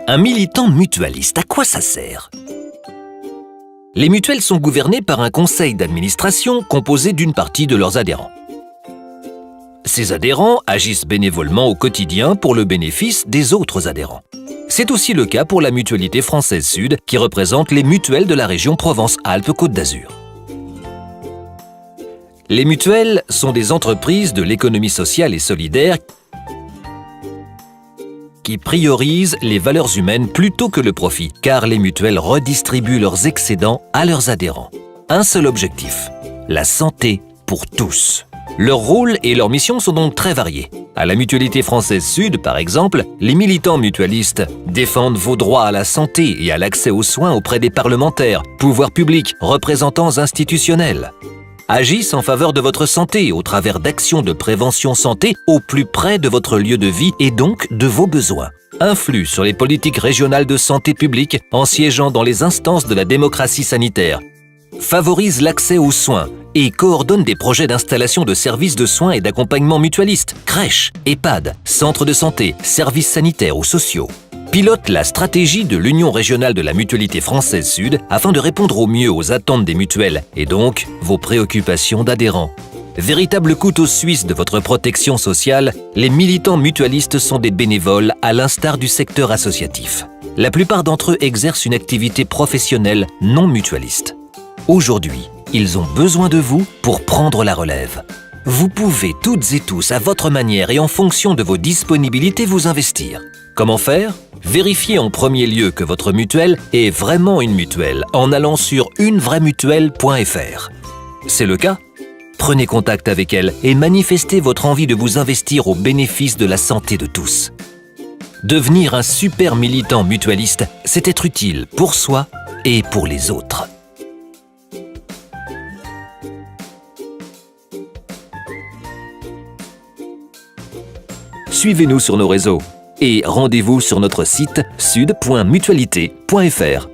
Un militant mutualiste, à quoi ça sert? Les mutuelles sont gouvernées par un conseil d'administration composé d'une partie de leurs adhérents. Ces adhérents agissent bénévolement au quotidien pour le bénéfice des autres adhérents. C'est aussi le cas pour la Mutualité Française Sud qui représente les mutuelles de la région Provence-Alpes-Côte d'Azur. Les mutuelles sont des entreprises de l'économie sociale et solidaire qui priorisent les valeurs humaines plutôt que le profit, car les mutuelles redistribuent leurs excédents à leurs adhérents. Un seul objectif, la santé pour tous. Leur rôle et leur mission sont donc très variés. À la Mutualité Française Sud, par exemple, les militants mutualistes défendent vos droits à la santé et à l'accès aux soins auprès des parlementaires, pouvoirs publics, représentants institutionnels. Agissent en faveur de votre santé au travers d'actions de prévention santé au plus près de votre lieu de vie et donc de vos besoins. Influent sur les politiques régionales de santé publique en siégeant dans les instances de la démocratie sanitaire. Favorisent l'accès aux soins et coordonnent des projets d'installation de services de soins et d'accompagnement mutualistes, crèches, EHPAD, centres de santé, services sanitaires ou sociaux. Pilote la stratégie de l'Union régionale de la Mutualité Française Sud afin de répondre au mieux aux attentes des mutuelles et donc vos préoccupations d'adhérents. Véritable couteau suisse de votre protection sociale, les militants mutualistes sont des bénévoles à l'instar du secteur associatif. La plupart d'entre eux exercent une activité professionnelle non mutualiste. Aujourd'hui, ils ont besoin de vous pour prendre la relève. Vous pouvez toutes et tous, à votre manière et en fonction de vos disponibilités, vous investir. Comment faire? Vérifiez en premier lieu que votre mutuelle est vraiment une mutuelle en allant sur unevraiemutuelle.fr. C'est le cas? Prenez contact avec elle et manifestez votre envie de vous investir au bénéfice de la santé de tous. Devenir un super militant mutualiste, c'est être utile pour soi et pour les autres. Suivez-nous sur nos réseaux et rendez-vous sur notre site sud.mutualité.fr.